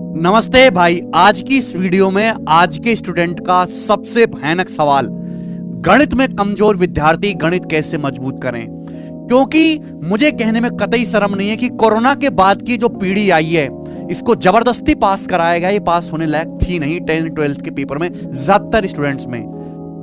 नमस्ते भाई। आज की इस वीडियो में आज के स्टूडेंट का सबसे भयानक सवाल, गणित में कमजोर विद्यार्थी गणित कैसे मजबूत करें। क्योंकि मुझे कहने में कतई शर्म नहीं है कि कोरोना के बाद की जो पीढ़ी आई है इसको जबरदस्ती पास कराया गया। ये पास होने लायक थी नहीं 10th 12th के पेपर में। ज्यादातर स्टूडेंट्स में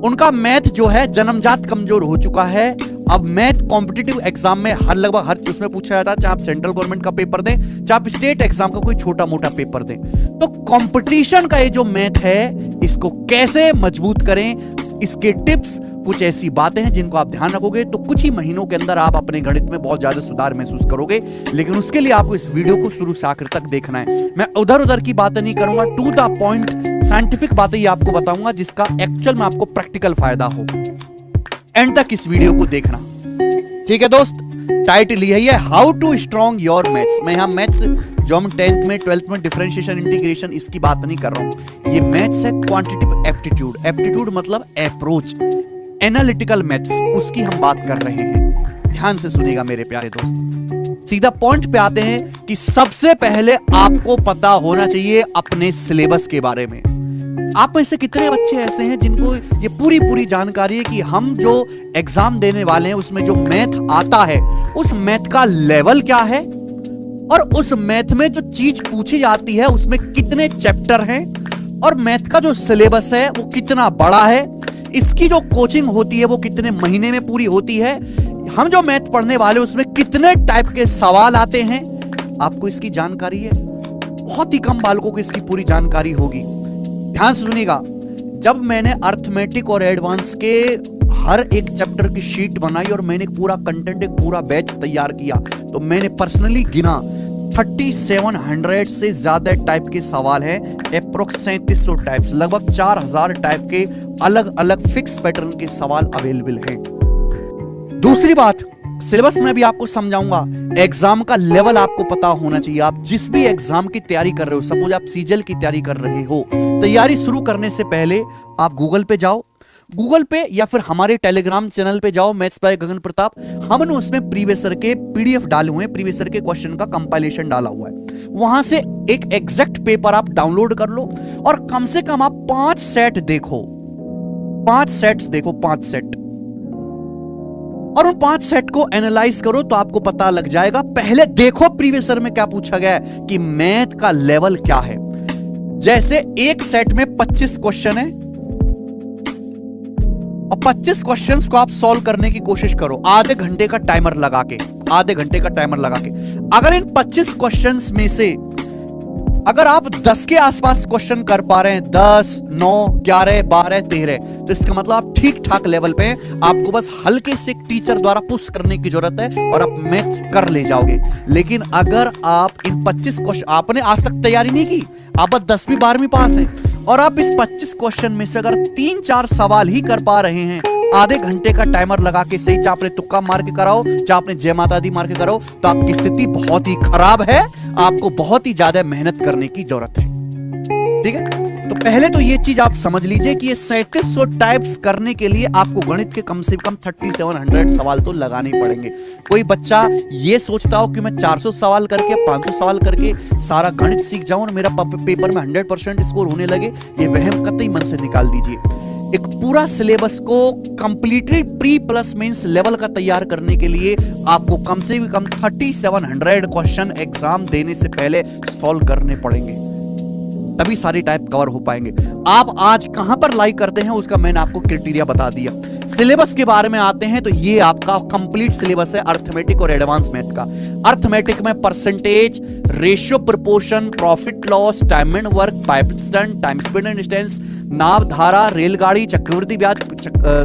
उनका मैथ जो है जन्मजात कमजोर हो चुका है। अब मैथ कॉम्पिटिटिव एग्जाम में लगभग हर उसमें पूछा जाता है, चाहे आप सेंट्रल गवर्नमेंट का पेपर दें, चाहे आप स्टेट एग्जाम का कोई छोटा मोटा पेपर दें। तो कंपटीशन का ये जो मैथ है इसको कैसे मजबूत करें, इसके टिप्स कुछ ऐसी बातें हैं जिनको आप ध्यान रखोगे तो कुछ ही महीनों के अंदर आप अपने गणित में बहुत ज्यादा सुधार महसूस करोगे। लेकिन उसके लिए आपको इस वीडियो को शुरू से आखिर तक देखना है। मैं उधर उधर की बातें नहीं करूंगा, टू द पॉइंट साइंटिफिक बातें ही आपको बताऊंगा जिसका एक्चुअल में आपको प्रैक्टिकल फायदा हो। एंड तक इस वीडियो को देखना, ठीक है दोस्त। टाइटल यही है, how to strong your maths. मैं यहां मैथ्स जो हम 10th में 12th में डिफरेंशिएशन इंटीग्रेशन इसकी बात नहीं कर रहा हूं। ये मैथ्स है क्वांटिटेटिव एप्टीट्यूड। एप्टीट्यूड मतलब अप्रोच, एनालिटिकल मैथ्स, उसकी हम बात कर रहे हैं। ध्यान से सुनिएगा मेरे प्यारे दोस्त। सीधा पॉइंट पे आते हैं कि सबसे पहले आपको पता होना चाहिए अपने सिलेबस के बारे में। आप में से कितने बच्चे ऐसे हैं जिनको ये पूरी जानकारी है कि हम जो एग्जाम देने वाले हैं उसमें जो मैथ आता है उस मैथ का लेवल क्या है और उस मैथ में जो चीज पूछी जाती है उसमें कितने चैप्टर हैं और मैथ का जो सिलेबस है वो कितना बड़ा है, इसकी जो कोचिंग होती है वो कितने महीने में पूरी होती है, हम जो मैथ पढ़ने वाले उसमें कितने टाइप के सवाल आते हैं, आपको इसकी जानकारी है। बहुत ही कम बालकों को इसकी पूरी जानकारी होगी। ध्यान से सुनिएगा, जब मैंने अर्थमेटिक और एडवांस के हर एक चैप्टर की शीट बनाई और मैंने पूरा कंटेंट एक पूरा बैच तैयार किया तो मैंने पर्सनली गिना 3700 से ज्यादा टाइप के सवाल हैं। अप्रोक्स 3700 टाइप्स, लगभग 4000 टाइप के अलग अलग फिक्स पैटर्न के सवाल अवेलेबल हैं। दूसरी बात, सिलेबस में भी आपको समझाऊंगा। एग्जाम का लेवल आपको पता होना चाहिए। आप जिस भी एग्जाम की तैयारी कर रहे हो, सपोज आप सीजीएल की तैयारी कर रहे हो, तैयारी शुरू करने से पहले आप गूगल पे जाओ, गूगल पे या फिर हमारे टेलीग्राम चैनल पे जाओ, मैथ्स बाय गगन प्रताप। हमने उसमें प्रीवियस ईयर के पीडीएफ डाले हुए हैं, प्रीवियस ईयर के क्वेश्चन का कंपाइलेशन डाला हुआ है। वहां से एक एग्जैक्ट पेपर आप डाउनलोड कर लो और कम से कम आप 5 सेट देखो, 5 सेट्स देखो, 5 सेट, और उन 5 सेट को एनालाइज करो तो आपको पता लग जाएगा। पहले देखो प्रीवियस ईयर में क्या पूछा गया है कि मैथ का लेवल क्या है। जैसे एक सेट में 25 क्वेश्चन है और 25 क्वेश्चंस को आप सॉल्व करने की कोशिश करो आधे घंटे का टाइमर लगा के, आधे घंटे का टाइमर लगा के। अगर इन 25 क्वेश्चंस में से अगर आप 10 के आसपास क्वेश्चन कर पा रहे हैं, 10, 9, 11, 12, 13, तो इसका मतलब आप ठीक ठाक लेवल पे हैं। आपको बस हल्के से टीचर द्वारा पुश करने की जरूरत है और आप मैथ कर ले जाओगे। लेकिन अगर आप इन 25 क्वेश्चन, आपने आज तक तैयारी नहीं की, आप 10वीं 12वीं पास हैं और आप इस 25 क्वेश्चन में से अगर 3-4 सवाल ही कर पा रहे हैं, आधे घंटे का टाइमर लगा के, सही चाहे आपने तुक्का मार के कराओ चाहे आपने जय माता दी मार के कराओ, तो आपकी स्थिति बहुत ही खराब है। आपको बहुत ही ज्यादा मेहनत करने की जरूरत है। ठीक है, तो पहले तो ये चीज आप समझ लीजिए कि ये 3700 टाइप्स करने के लिए आपको गणित के कम से कम 3700 सवाल तो लगाने पड़ेंगे। कोई बच्चा ये सोचता हो कि मैं 400 सवाल करके, 500 सवाल करके सारा गणित सीख जाऊं और मेरा पेपर में 100% स्कोर होने लगे, ये वहम कतई मन से निकाल दीजिए। एक पूरा सिलेबस को completely pre plus mains level का तैयार करने के लिए आपको कम से कम 3700 क्वेश्चन एग्जाम देने से पहले सॉल्व करने पड़ेंगे, तभी सारी टाइप कवर हो पाएंगे। आप आज कहां पर लाइक करते हैं उसका मैंने आपको क्राइटेरिया बता दिया। सिलेबस के बारे में आते हैं तो ये आपका कंप्लीट सिलेबस है अर्थमेटिक और एडवांस मैथ का। अर्थमेटिक में percentage, ratio, proportion, profit loss, time and work, pipeline, time speed and distance, नाव धारा, रेलगाड़ी, चक्रवृद्धि ब्याज,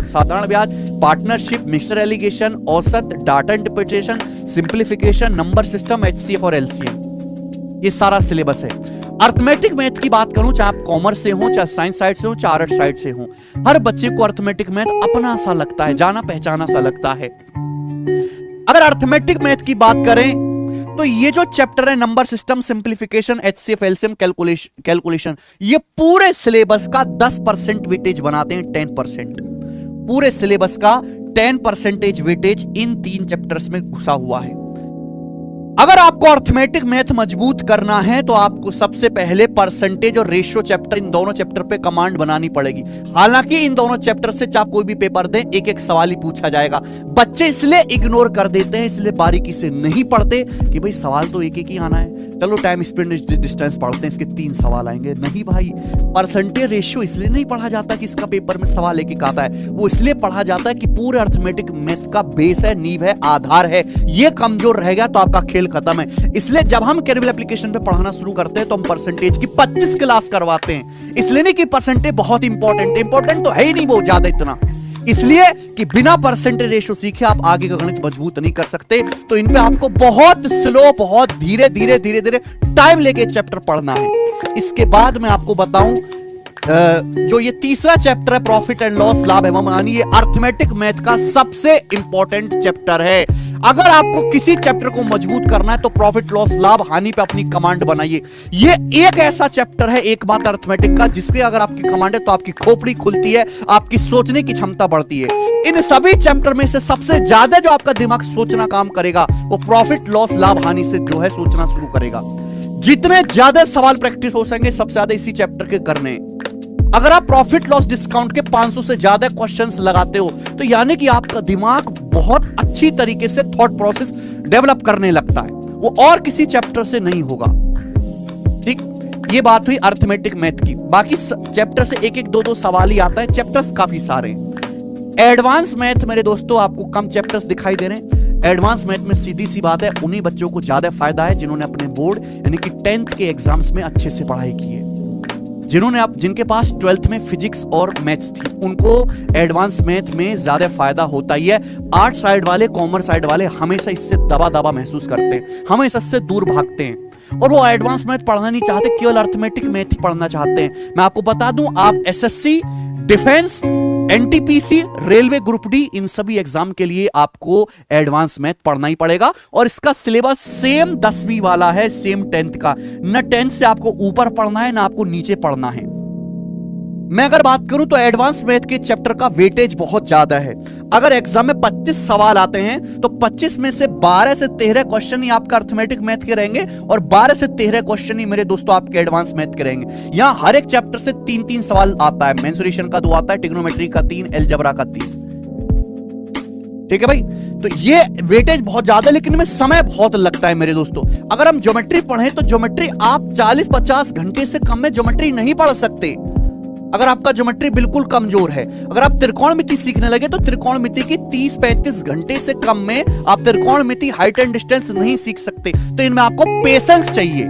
साधारण ब्याज, पार्टनरशिप, मिक्सचर एलिगेशन, औसत, data interpretation, simplification, number system, HCF और एलसीएम, ये सारा सिलेबस है। अर्थमेटिक मैथ की बात करूं, चाहे आप कॉमर्स से हो, चाहे साइंस साइड से हो, चाहे आर्ट साइड से हो, हर बच्चे को अर्थमेटिक मैथ अपना सा लगता है, जाना पहचाना सा लगता है। अगर अर्थमेटिक मैथ की बात करें तो ये जो चैप्टर है number system, simplification, HCF, LCM, calculation, ये पूरे सिलेबस का 10% वेटेज बनाते हैं। 10% पूरे सिलेबस का 10% वेटेज इन 3 चैप्टर्स में घुसा हुआ है। अगर आपको अर्थमेटिक मैथ मजबूत करना है तो आपको सबसे पहले परसेंटेज और रेशियो चैप्टर, इन दोनों चैप्टर पे कमांड बनानी पड़ेगी। हालांकि इन दोनों चैप्टर से चाहे कोई भी पेपर दें, एक एक सवाल ही पूछा जाएगा। बच्चे इसलिए इग्नोर कर देते हैं, इसलिए बारीकी से नहीं पढ़ते कि भाई सवाल तो एक एक ही आना है, चलो टाइम स्पीड डिस्टेंस पढ़ते हैं, इसके 3 सवाल आएंगे। नहीं भाई, परसेंटेज रेशियो इसलिए नहीं पढ़ा जाता कि इसका पेपर में सवाल एक एक आता है, वो इसलिए पढ़ा जाता है कि पूरे अर्थमेटिक मैथ का बेस है, नींव है, आधार है। ये कमजोर रहेगा तो आपका खेल खत्म है। इसलिए जब हम कैरियर एप्लीकेशन पे पढ़ाना शुरू करते हैं तो हम परसेंटेज की 25 क्लास करवाते हैं। इसलिए नहीं कि परसेंटेज बहुत इंपॉर्टेंट तो है ही नहीं वो ज्यादा इतना, इसलिए कि बिना परसेंटेज रेशियो सीखे आप आगे का गणित मजबूत नहीं कर सकते। तो इन पे आपको बहुत स्लो, बहुत धीरे धीरे टाइम लेके चैप्टर पढ़ना है। इसके बाद मैं आपको बताऊं, जो ये तीसरा चैप्टर है प्रॉफिट एंड लॉस, लाभ एवं हानि, ये अर्थमेटिक मैथ का सबसे इंपॉर्टेंट चैप्टर है। अगर आपको किसी चैप्टर को मजबूत करना है तो प्रॉफिट लॉस लाभ हानि पे अपनी कमांड बनाइए। ये एक ऐसा चैप्टर है एकमात्र अर्थमेटिक का जिसके अगर आपकी कमांड है तो आपकी खोपड़ी खुलती है, आपकी सोचने की क्षमता बढ़ती है। इन सभी चैप्टर में से सबसे ज्यादा जो आपका दिमाग सोचना काम करेगा वो प्रॉफिट लॉस लाभ हानि से जो है सोचना शुरू करेगा। जितने ज्यादा सवाल प्रैक्टिस हो सकेंगे सबसे ज्यादा इसी चैप्टर के करने। अगर आप प्रॉफिट लॉस डिस्काउंट के 500 से ज्यादा क्वेश्चंस लगाते हो तो यानी कि आपका दिमाग बहुत अच्छी तरीके से थॉट प्रोसेस डेवलप करने लगता है, वो और किसी चैप्टर से नहीं होगा। ठीक, ये बात हुई अर्थमेटिक मैथ की। बाकी चैप्टर से एक एक दो सवाल ही आता है, चैप्टर्स काफी सारे हैं। एडवांस मैथ मेरे दोस्तों आपको कम चैप्टर्स दिखाई दे रहे हैं। एडवांस मैथ में सीधी सी बात है, उन्हीं बच्चों को ज्यादा फायदा है जिन्होंने अपने बोर्ड यानी कि 10th के एग्जाम्स में अच्छे से पढ़ाई की है। जिनके पास 12th में फिजिक्स और मैथ्स थी उनको एडवांस मैथ में ज्यादा फायदा होता ही है। आर्ट साइड वाले, कॉमर्स साइड वाले हमेशा इससे दबा महसूस करते हैं, हमेशा इससे दूर भागते हैं और वो एडवांस मैथ पढ़ना नहीं चाहते, केवल अर्थमेटिक मैथ ही पढ़ना चाहते हैं। मैं आपको बता दूं, आप SSC, defence, NTPC, railway group D, इन सभी एग्जाम के लिए आपको एडवांस मैथ पढ़ना ही पड़ेगा और इसका सिलेबस सेम 10वीं वाला है, सेम 10th का। न 10th से आपको ऊपर पढ़ना है ना आपको नीचे पढ़ना है। मैं अगर बात करूं तो एडवांस मैथ के चैप्टर का वेटेज बहुत ज्यादा है। अगर एग्जाम में 25 सवाल आते हैं तो 25 में से 12 से 13 क्वेश्चन ही आपका अर्थमेटिक मैथ के रहेंगे और 12 से 13 क्वेश्चन ही मेरे दोस्तों आपके एडवांस मैथ के रहेंगे। यहां हर एक चैप्टर से 3-3 सवाल आता है। मेंसुरेशन का 2 आता है, ट्रिग्नोमेट्री का 3, अलजेब्रा का 3। ठीक है भाई, तो ये वेटेज बहुत ज्यादा है लेकिन में समय बहुत लगता है मेरे दोस्तों। अगर हम ज्योमेट्री पढ़ें तो ज्योमेट्री आप 40-50 घंटे से कम में ज्योमेट्री नहीं पढ़ सकते। अगर आपका ज्योमेट्री बिल्कुल कमजोर है, अगर आप त्रिकोणमिति सीखने लगे तो त्रिकोणमिति की 30-35 घंटे से कम में आप त्रिकोणमिति, हाइट एंड डिस्टेंस नहीं सीख सकते। तो इनमें आपको पेशेंस चाहिए,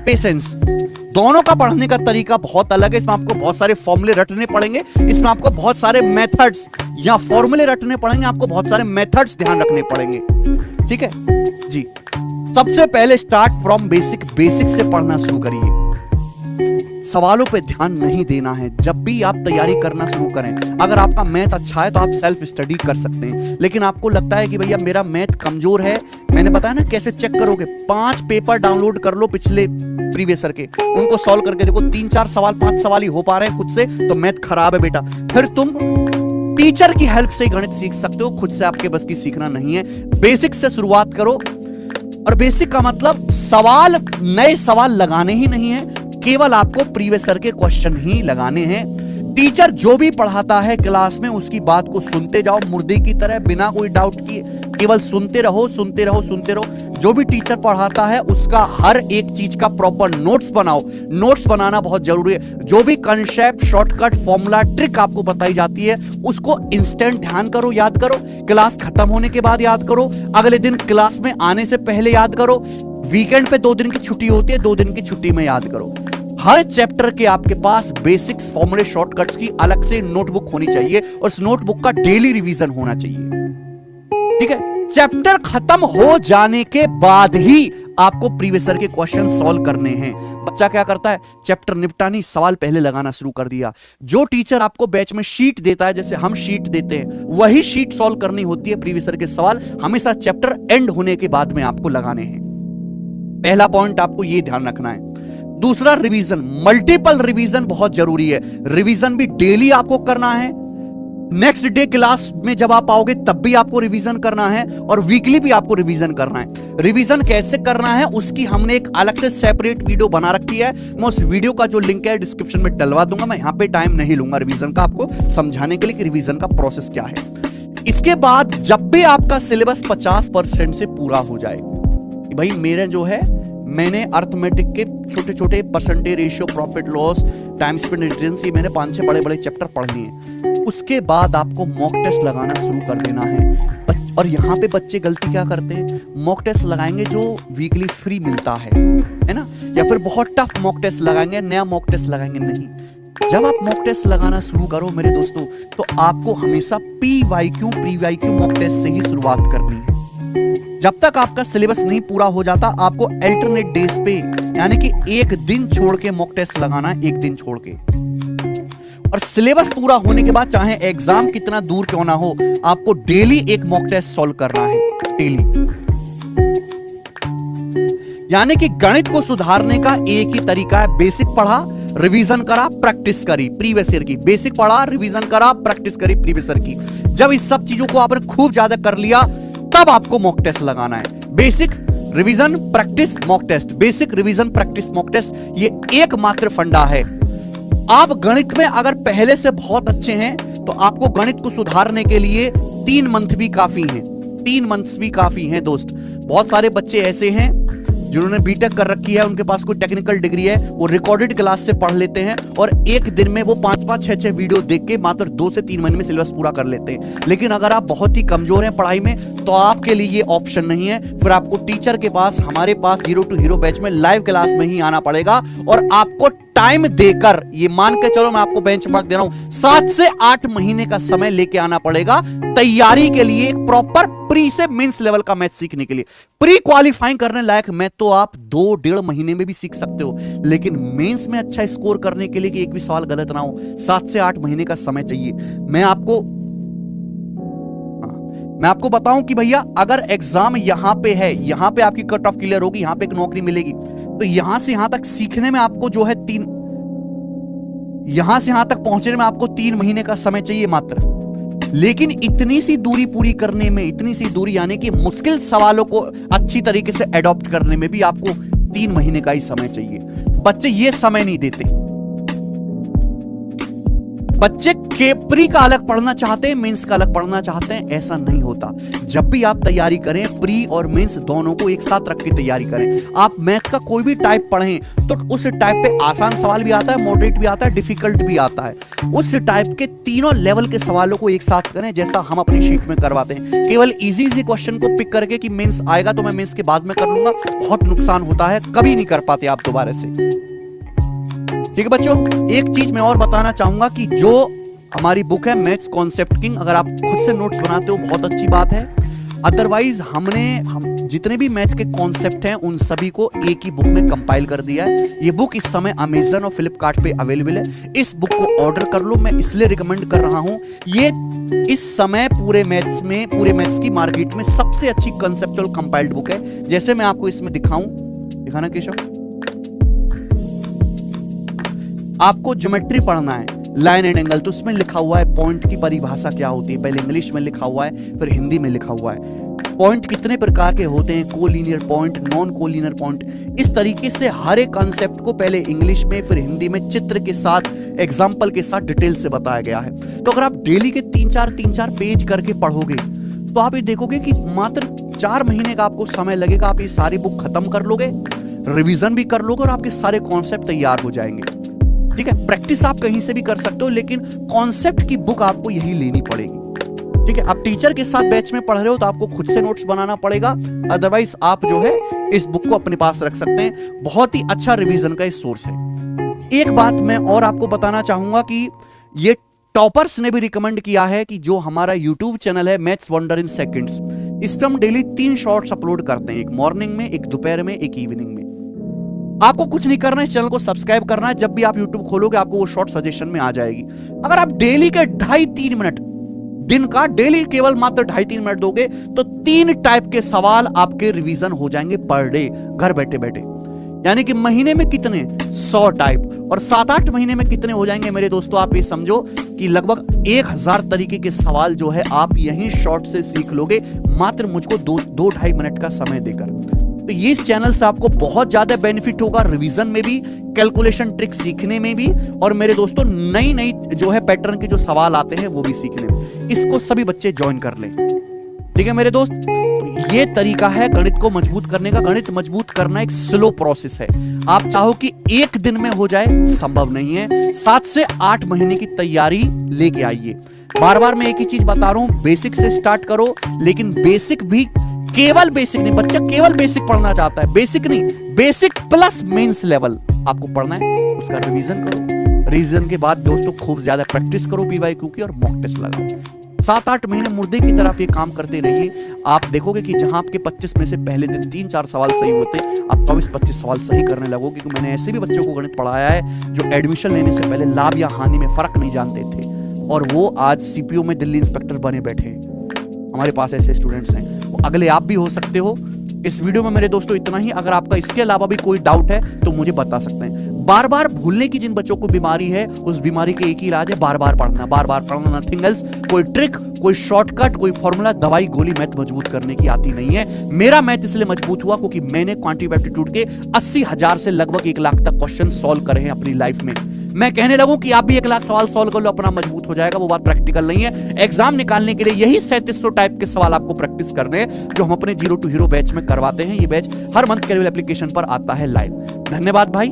पेशेंस। दोनों का पढ़ने का तरीका बहुत अलग है। इसमें आपको बहुत सारे फॉर्मूले रटने पड़ेंगे, इसमें आपको बहुत सारे मेथड्स या फॉर्मूले रटने पड़ेंगे, आपको बहुत सारे मेथड्स ध्यान रखने पड़ेंगे। ठीक है जी, सबसे पहले स्टार्ट फ्रॉम बेसिक, बेसिक से पढ़ना शुरू करिए। सवालों पे ध्यान नहीं देना है जब भी आप तैयारी करना शुरू करें। अगर आपका मैथ अच्छा है तो आप सेल्फ स्टडी कर सकते हैं, लेकिन आपको लगता है कि भैया मेरा मैथ कमजोर है, मैंने बताया ना कैसे चेक करोगे। 5 पेपर डाउनलोड कर लो पिछले प्रीवियस के, उनको सॉल्व करके देखो, 3-4 सवाल 5 सवाल ही हो पा रहे हैं खुद से, तो मैथ खराब है बेटा। फिर तुम टीचर की हेल्प से गणित सीख सकते हो, खुद से आपके बस की सीखना नहीं है। बेसिक से शुरुआत करो, और बेसिक का मतलब सवाल, नए सवाल लगाने ही नहीं है, केवल आपको प्रीवियस के क्वेश्चन ही लगाने हैं। टीचर जो भी पढ़ाता है क्लास में उसकी बात को सुनते जाओ मुर्दे की तरह, बिना कोई डाउट किए, केवल सुनते रहो, सुनते रहो, सुनते रहो। जो भी टीचर पढ़ाता है उसका हर एक चीज का प्रॉपर नोट्स बनाओ। नोट्स बनाना बहुत जरूरी है। जो भी कंसेप्ट, शॉर्टकट, फॉर्मूला, ट्रिक आपको बताई जाती है उसको इंस्टेंट ध्यान करो, याद करो। क्लास खत्म होने के बाद याद करो, अगले दिन क्लास में आने से पहले याद करो। वीकेंड पे 2 दिन की छुट्टी होती है, 2 दिन की छुट्टी में याद करो। हर चैप्टर के आपके पास बेसिक्स, फॉर्मूले, शॉर्टकट्स की अलग से नोटबुक होनी चाहिए और उस नोटबुक का डेली रिवीजन होना चाहिए। ठीक है, चैप्टर खत्म हो जाने के बाद ही आपको प्रीवियस के क्वेश्चन सॉल्व करने हैं। बच्चा क्या करता है, चैप्टर निपटा नहीं, सवाल पहले लगाना शुरू कर दिया। जो टीचर आपको बैच में शीट देता है, जैसे हम शीट देते हैं, वही शीट सॉल्व करनी होती है। प्रीवियस के सवाल हमेशा चैप्टर एंड होने के बाद में आपको लगाने हैं। पहला पॉइंट आपको यह ध्यान रखना है। दूसरा, रिवीजन, मल्टीपल रिवीजन बहुत जरूरी है। रिवीजन भी डेली आपको करना है। नेक्स्ट डे क्लास में जब आप आओगे तब भी आपको रिवीजन करना है और वीकली भी आपको रिवीजन करना है। रिवीजन कैसे करना है उसकी हमने एक अलग से सेपरेट वीडियो बना रखी है। मैं उस वीडियो का जो लिंक है डिस्क्रिप्शन में डलवा दूंगा। मैं यहां पे टाइम नहीं लूंगा रिवीजन का आपको समझाने के लिए कि रिवीजन का प्रोसेस क्या है। इसके बाद जब भी आपका सिलेबस 50% से पूरा हो जाए, भाई मेरे जो है मैंने अर्थमेटिक के छोटे छोटे percentage ratio, profit loss, time spend efficiency, मैंने 5-6 बड़े बड़े चैप्टर पढ़ लिए। उसके बाद आपको मॉक टेस्ट लगाना शुरू कर देना है। और यहाँ पे बच्चे गलती क्या करते हैं, मॉक टेस्ट लगाएंगे जो वीकली फ्री मिलता है ना, या फिर बहुत टफ मॉक टेस्ट लगाएंगे, नया मॉक टेस्ट लगाएंगे। नहीं, जब आप मॉक टेस्ट लगाना शुरू करो मेरे दोस्तों, तो आपको हमेशा प्री-वाईक्यू मॉक टेस्ट से ही शुरुआत करनी है। जब तक आपका सिलेबस नहीं पूरा हो जाता, आपको अल्टरनेट डेज पे, यानी कि एक दिन छोड़ के मॉक टेस्ट लगाना है, एक दिन छोड़ के। और सिलेबस पूरा होने के बाद चाहे एग्जाम कितना दूर क्यों ना हो, आपको डेली एक मॉक टेस्ट सॉल्व करना है, डेली। यानी कि गणित को सुधारने का एक ही तरीका है, बेसिक पढ़ा, रिवीजन करा, प्रैक्टिस करी प्रीवियस ईयर की। बेसिक पढ़ा, रिवीजन करा, प्रैक्टिस करी प्रीवियस ईयर की। जब इस सब चीजों को आपने खूब ज्यादा कर लिया, तब आपको मॉक टेस्ट लगाना है। Basic, revision, practice, mock test. Basic, revision, practice, mock test, ये एकमात्र फंडा है। आप गणित में अगर पहले से बहुत अच्छे हैं तो आपको गणित को सुधारने के लिए 3 मंथ भी काफी हैं। 3 मंथ्स भी काफी हैं दोस्त। बहुत सारे बच्चे ऐसे हैं जिन्होंने बीटेक कर रखी है, उनके पास कोई टेक्निकल डिग्री है, वो रिकॉर्डेड क्लास से पढ़ लेते हैं और एक दिन में वो 5-5, 6-6 वीडियो देख के मात्र 2 से 3 महीने में सिलेबस पूरा कर लेते हैं। लेकिन अगर आप बहुत ही कमजोर हैं पढ़ाई में, तो आपके लिए ये ऑप्शन नहीं है। फिर आपको टीचर के पास, हमारे पास जीरो टू हीरो बैच में लाइव क्लास में ही आना पड़ेगा और आपको टाइम देकर, ये मान के चलो मैं आपको बेंचमार्क दे रहा हूं, 7 से 8 महीने का समय लेके आना पड़ेगा तैयारी के लिए, एक प्रॉपर प्री से मेंस लेवल का मैथ सीखने के लिए। प्री क्वालिफाइंग करने लायक मैथ तो आप 2-1.5 महीने में भी सीख सकते हो, लेकिन मेंस में अच्छा स्कोर करने के लिए कि एक भी सवाल गलत ना हो, 7 से 8 महीने का समय चाहिए। मैं आपको बताऊं कि भैया अगर एग्जाम यहां पे है, यहां पे आपकी कट ऑफ क्लियर होगी, यहां पे एक नौकरी मिलेगी, तो यहां से यहां तक सीखने में आपको जो है यहां से यहां तक पहुंचने में आपको 3 महीने का समय चाहिए मात्र। लेकिन इतनी सी दूरी पूरी करने में, इतनी सी दूरी यानी कि मुश्किल सवालों को अच्छी तरीके से एडॉप्ट करने में भी आपको 3 महीने का ही समय चाहिए। बच्चे ये समय नहीं देते। बच्चे प्री का अलग पढ़ना चाहते हैं, मेंस का अलग पढ़ना चाहते हैं, ऐसा नहीं होता। जब भी आप तैयारी करें, प्री और मेंस दोनों को एक साथ रख के तैयारी करें। आप मैथ का कोई भी टाइप पढ़ें तो उस टाइप पे आसान सवाल भी आता है, मॉडरेट भी आता है, डिफिकल्ट भी आता है। उस टाइप के तीनों लेवल के सवालों को एक साथ करें, जैसा हम अपनी शीट में करवाते हैं। केवल इजी क्वेश्चन को पिक करके कि मेंस आएगा तो मैं मेंस के बाद में कर लूंगा, बहुत नुकसान होता है, कभी नहीं कर पाते आप दोबारा से। ठीक है बच्चों, एक चीज मैं और बताना चाहूंगा कि जो हमारी बुक है मैथ्स कॉन्सेप्ट किंग, अगर आप खुद से नोट्स बनाते हो बहुत अच्छी बात है। अदरवाइज हम जितने भी मैथ के कॉन्सेप्ट हैं उन सभी को एक ही बुक में कंपाइल कर दिया है। ये बुक इस समय अमेजन और फ्लिपकार्ट पे अवेलेबल है। इस बुक को ऑर्डर कर लो, मैं इसलिए रिकमेंड कर रहा हूं। ये इस समय पूरे मैथ्स की मार्केट में सबसे अच्छी कंसेप्चुअल कंपाइल्ड बुक है। जैसे मैं आपको इसमें दिखाना केशव, आपको ज्योमेट्री पढ़ना है, लाइन एंड एंगल, तो उसमें लिखा हुआ है पॉइंट की परिभाषा क्या होती है। पहले इंग्लिश में लिखा हुआ है, फिर हिंदी में लिखा हुआ है। पॉइंट कितने प्रकार के होते हैं, collinear point, non collinear point. इस तरीके से हर एक कॉन्सेप्ट को पहले इंग्लिश में फिर हिंदी में चित्र के साथ, एग्जाम्पल के साथ डिटेल से बताया गया है। तो अगर आप डेली के 3-4 पेज करके पढ़ोगे तो आप ये देखोगे कि मात्र 4 महीने का आपको समय लगेगा। आप ये सारी बुक खत्म कर लोगे, रिवीजन भी कर लोगे और आपके सारे कॉन्सेप्ट तैयार हो जाएंगे। ठीक है, प्रैक्टिस आप कहीं से भी कर सकते हो, लेकिन कॉन्सेप्ट की बुक आपको यही लेनी पड़ेगी। ठीक है, आप टीचर के साथ बैच में पढ़ रहे हो तो आपको खुद से नोट्स बनाना पड़ेगा, अदरवाइज आप जो है इस बुक को अपने पास रख सकते हैं। बहुत ही अच्छा रिवीजन का सोर्स है। एक बात मैं और आपको बताना चाहूंगा कि ये टॉपर्स ने भी रिकमेंड किया है कि जो हमारा यूट्यूब चैनल है मैथ्स वंडर इन सेकंड्स, इस पर हम डेली 3 शॉर्ट्स अपलोड करते हैं, एक मॉर्निंग में, एक दोपहर में, एक इवनिंग में। आपको कुछ नहीं करना है, इस चैनल को सब्सक्राइब करना है। जब भी आप YouTube खोलोगे आपको वो शॉर्ट सजेशन में आ जाएगी। अगर आप डेली के 2.5-3 मिनट दिन का, डेली केवल मात्र 2.5-3 मिनट दोगे तो 3 टाइप के सवाल आपके रिवीजन हो जाएंगे पर डे, घर बैठे बैठे। यानी कि महीने में कितने 100 टाइप, और 7-8 महीने में कितने हो जाएंगे मेरे दोस्तों, आप ये समझो कि लगभग 1000 तरीके के सवाल जो है आप यहीं शॉर्ट से सीख लोगे, मात्र मुझको 2-2.5 मिनट का समय देकर। तो ये इस चैनल से आपको बहुत ज्यादा बेनिफिट होगा, रिवीजन में भी, कैलकुलेशन ट्रिक सीखने में भी, और मेरे दोस्तों नई नई जो है पैटर्न के जो सवाल आते हैं वो भी सीखने में। इसको सभी बच्चे ज्वाइन कर ले, ठीक है मेरे दोस्त। तो ये तरीका है गणित को मजबूत करने का। गणित मजबूत करना एक स्लो प्रोसेस है। आप चाहो कि एक दिन में हो जाए, संभव नहीं है। 7 से 8 महीने की तैयारी लेके आइए। बार बार मैं एक ही चीज बता रहा हूं, बेसिक से स्टार्ट करो, लेकिन बेसिक भी केवल बेसिक नहीं, बच्चा केवल बेसिक पढ़ना चाहता है, बेसिक नहीं, बेसिक प्लस मेंस लेवल आपको पढ़ना है। उसका रिवीजन करो, रिवीजन के बाद दोस्तों खूब ज्यादा प्रैक्टिस करो पीवाईक्यू की, और मॉक टेस्ट लगाओ। 7-8 महीने मुर्दे की तरह आप ये काम करते रहिए। आप देखोगे कि जहां आपके 25 में से पहले दिन 3-4 सवाल सही होते, आप 24-25 सवाल सही करने लगोगे। क्योंकि मैंने ऐसे भी बच्चों को गणित पढ़ाया है जो एडमिशन लेने से पहले लाभ या हानि में फर्क नहीं जानते थे, और वो आज सीपीओ में दिल्ली इंस्पेक्टर बने बैठे हैं। हमारे पास ऐसे स्टूडेंट्स हैं, अगले आप भी हो सकते हो। इस वीडियो में मेरे दोस्तों इतना ही। अगर आपका इसके अलावा भी कोई डाउट है तो मुझे बता सकते हैं। बार बार भूलने की जिन बच्चों को बीमारी है, उस बीमारी के एक ही इलाज है, बार बार पढ़ना, नथिंग एल्स। कोई ट्रिक, कोई शॉर्टकट, कोई फॉर्मूला, दवाई गोली मैथ मजबूत करने की आती नहीं है। मेरा मैथ इसलिए मजबूत हुआ क्योंकि मैंने क्वांटिटेटिव एप्टीट्यूड के 80,000 से लगभग 1 लाख तक क्वेश्चन सॉल्व करे हैं अपनी लाइफ में। मैं कहने लगूं कि आप भी 1 लाख सवाल सॉल्व कर लो, अपना मजबूत हो जाएगा, वो बात प्रैक्टिकल नहीं है। एग्जाम निकालने के लिए यही 3700 टाइप के सवाल आपको प्रैक्टिस करने हैं, जो हम अपने जीरो टू हीरो बैच में करवाते हैं। ये बैच हर मंथ कैरियर एप्लीकेशन पर आता है लाइव। धन्यवाद भाई।